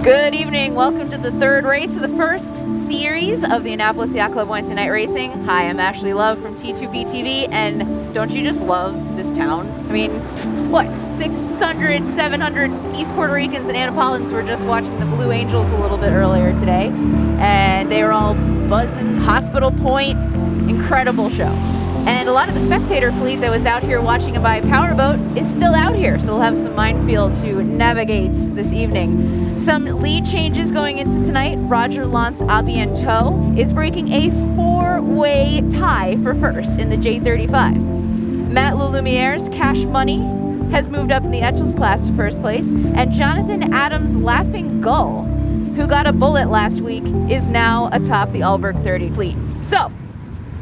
Good evening. Welcome to the third race of the first series of the Annapolis Yacht Club Wednesday Night Racing. Hi, I'm Ashley Love from T2BTV, and don't you just love this town? I mean, what, 600, 700 East Puerto Ricans and Annapolitans were just watching the Blue Angels a little bit earlier today, and they were all buzzing Hospital Point. Incredible show. And a lot of the spectator fleet that was out here watching it by powerboat is still out here, so we'll have some minefield to navigate this evening. Some lead changes going into tonight. Roger Lance Abiento is breaking a four-way tie for first in the J35s. Matt Lulumiere's Cash Money has moved up in the Etchells class to first place, and Jonathan Adams' Laughing Gull, who got a bullet last week, is now atop the Alberg 30 fleet. So,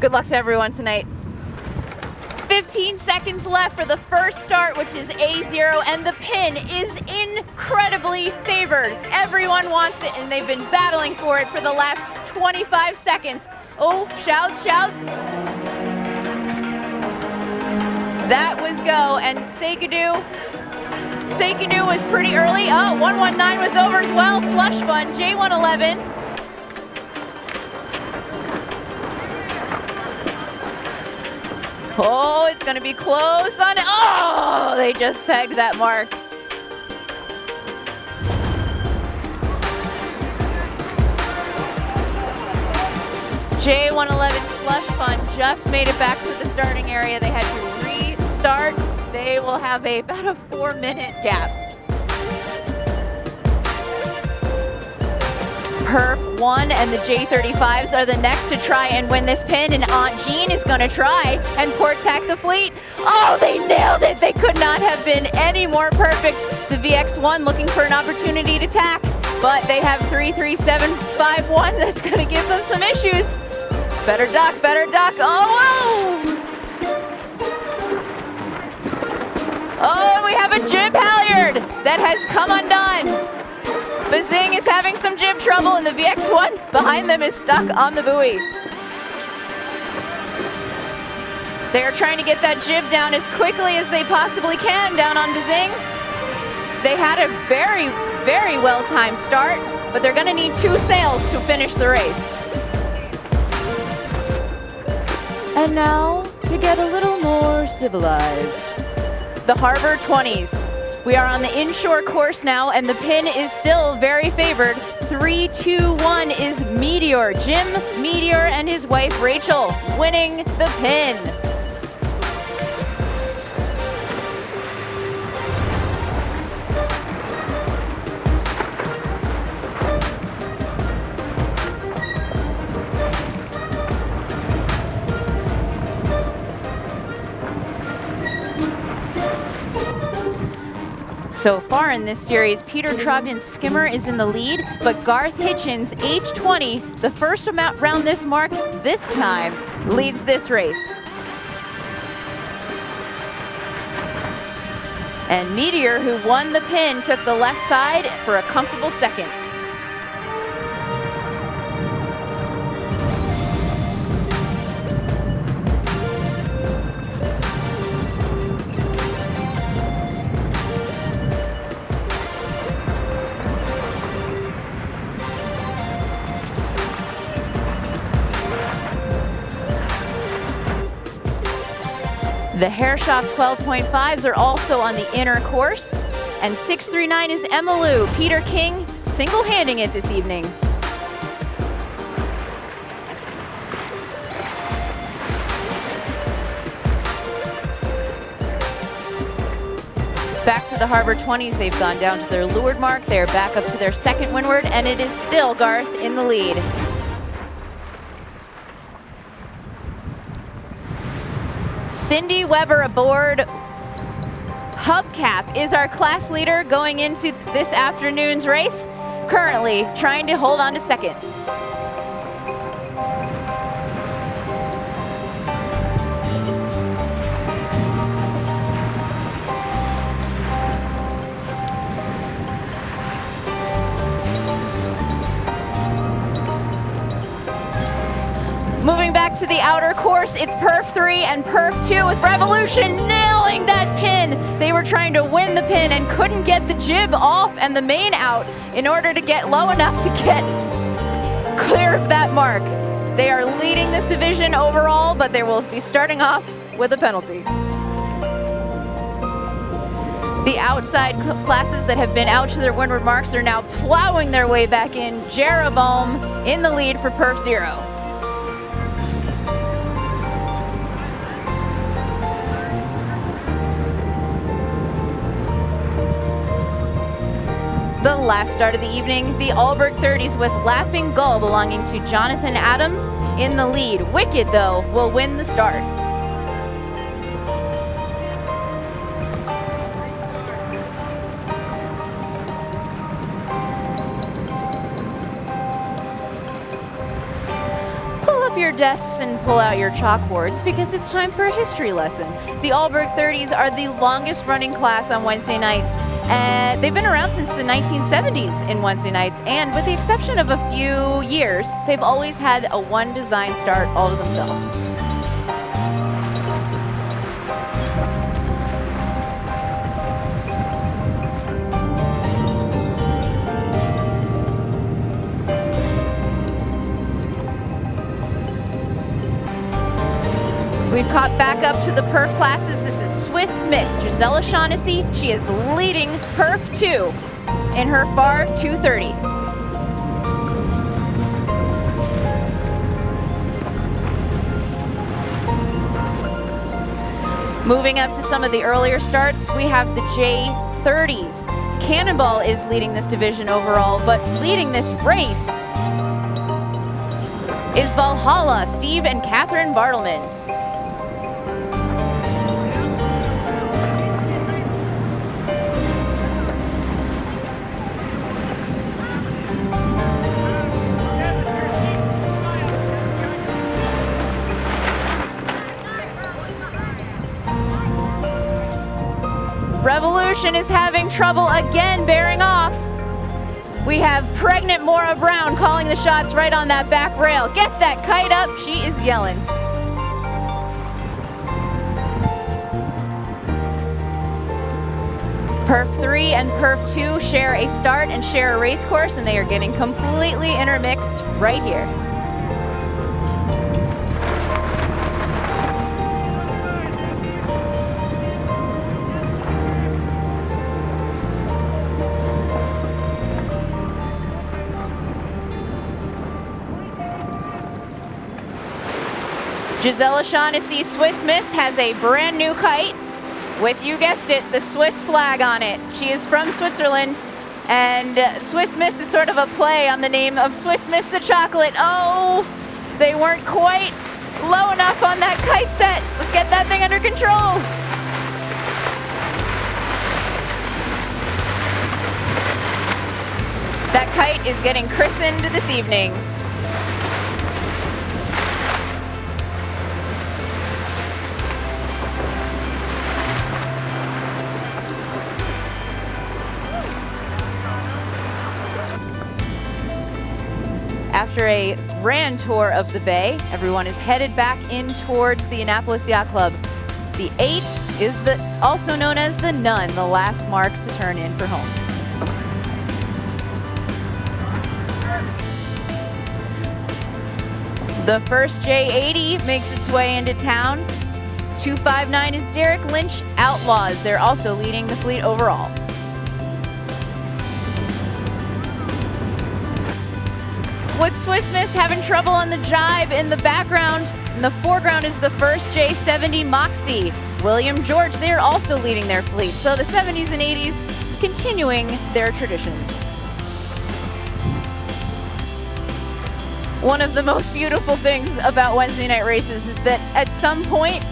good luck to everyone tonight. 15 seconds left for the first start, which is A0, and the pin is incredibly favored. Everyone wants it, and they've been battling for it for the last 25 seconds. Oh, shouts. That was go, and Seikadu was pretty early. Oh, 119 was over as well. Slush Fund, J111. Oh, it's going to be close on it. Oh, they just pegged that mark. J111 Slush Fund just made it back to the starting area. They had to restart. They will have about a 4-minute gap. Perf 1 and the J35s are the next to try and win this pin, and Aunt Jean is going to try and port tack the fleet. Oh, they nailed it. They could not have been any more perfect. The VxOne looking for an opportunity to tack, but they have 33751. That's going to give them some issues. Better duck. Oh, whoa! Oh, we have a jib halyard that has come undone. Bazing is having some jib trouble, and the VxOne behind them is stuck on the buoy. They are trying to get that jib down as quickly as they possibly can down on Bazing. They had a very, very well-timed start, but they're going to need 2 sails to finish the race. And now, to get a little more civilized, the Harbor 20s. We are on the inshore course now, and the pin is still very favored. 3-2-1 is Meteor. Jim Meteor and his wife Rachel winning the pin. So far in this series, Peter Trogdon's Skimmer is in the lead, but Garth Hitchens' H20, the first around this mark this time, leads this race. And Meteor, who won the pin, took the left side for a comfortable second. The Hairshoff 12.5s are also on the inner course, and 639 is Emmylou. Peter King single-handing it this evening. Back to the Harbor 20s, they've gone down to their leeward mark. They're back up to their second windward, and it is still Garth in the lead. Cindy Weber aboard Hubcap is our class leader going into this afternoon's race, currently trying to hold on to second. Moving back back to the outer course. It's Perf 3 and Perf 2 with Revolution nailing that pin. They were trying to win the pin and couldn't get the jib off and the main out in order to get low enough to get clear of that mark. They are leading this division overall, but they will be starting off with a penalty. The outside classes that have been out to their windward marks are now plowing their way back in. Jeroboam in the lead for Perf 0. The last start of the evening, the Alberg 30s with Laughing Gull belonging to Jonathan Adams in the lead. Wicked, though, will win the start. Pull up your desks and pull out your chalkboards because it's time for a history lesson. The Alberg 30s are the longest running class on Wednesday nights. They've been around since the 1970s in Wednesday nights, and with the exception of a few years, they've always had a one design start all to themselves. We've caught back up to the Perf classes. This is Swiss Miss Gisela Shaughnessy. She is leading Perf 2 in her FAR 230. Moving up to some of the earlier starts, we have the J30s. Cannonball is leading this division overall, but leading this race is Valhalla, Steve and Catherine Bartleman. Revolution is having trouble again bearing off. We have pregnant Maura Brown calling the shots right on that back rail. Get that kite up, she is yelling. Perf 3 and Perf 2 share a start and share a race course, and they are getting completely intermixed right here. Gisela Shaughnessy, Swiss Miss, has a brand new kite with, you guessed it, the Swiss flag on it. She is from Switzerland, and Swiss Miss is sort of a play on the name of Swiss Miss the Chocolate. Oh, they weren't quite low enough on that kite set. Let's get that thing under control. That kite is getting christened this evening. After a grand tour of the bay, everyone is headed back in towards the Annapolis Yacht Club. The 8 is also known as the Nun, the last mark to turn in for home. The first J80 makes its way into town. 259 is Derek Lynch Outlaws. They're also leading the fleet overall. With Swiss Miss having trouble on the jibe in the background. In the foreground is the first J70 Moxie. William George, they're also leading their fleet. So the 70s and 80s continuing their traditions. One of the most beautiful things about Wednesday night races is that at some point,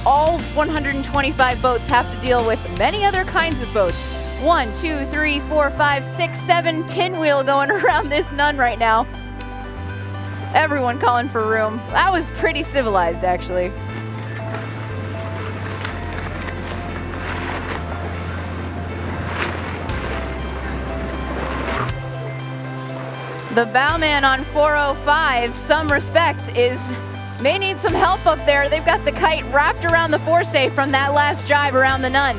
all 125 boats have to deal with many other kinds of boats. 1, 2, 3, 4, 5, 6, 7 pinwheel going around this Nun right now. Everyone calling for room. That was pretty civilized, actually. The bowman on 405, some respect, is may need some help up there. They've got the kite wrapped around the forestay from that last jibe around the nun.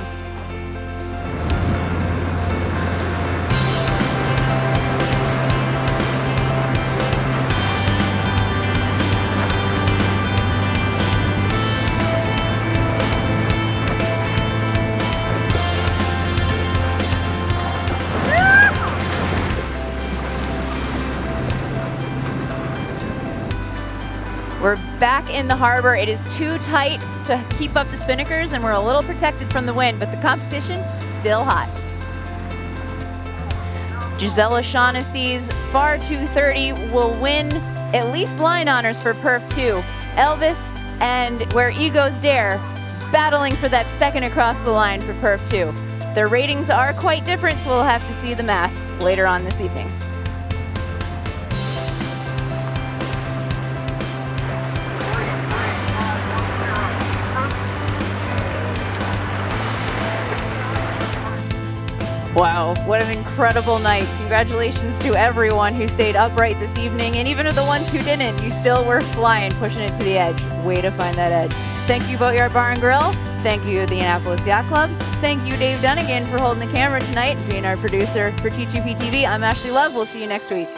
We're back in the harbor. It is too tight to keep up the spinnakers, and we're a little protected from the wind, but the competition still hot. Gisela Shaughnessy's FAR 230 will win at least line honors for Perf 2. Elvis and Where Egos Dare battling for that second across the line for Perf 2. Their ratings are quite different, so we'll have to see the math later on this evening. Wow, what an incredible night. Congratulations to everyone who stayed upright this evening, and even to the ones who didn't, you still were flying, pushing it to the edge. Way to find that edge. Thank you, Boatyard Bar and Grill. Thank you, the Annapolis Yacht Club. Thank you, Dave Dunnigan, for holding the camera tonight, being our producer for T2P TV. I'm Ashley Love. We'll see you next week.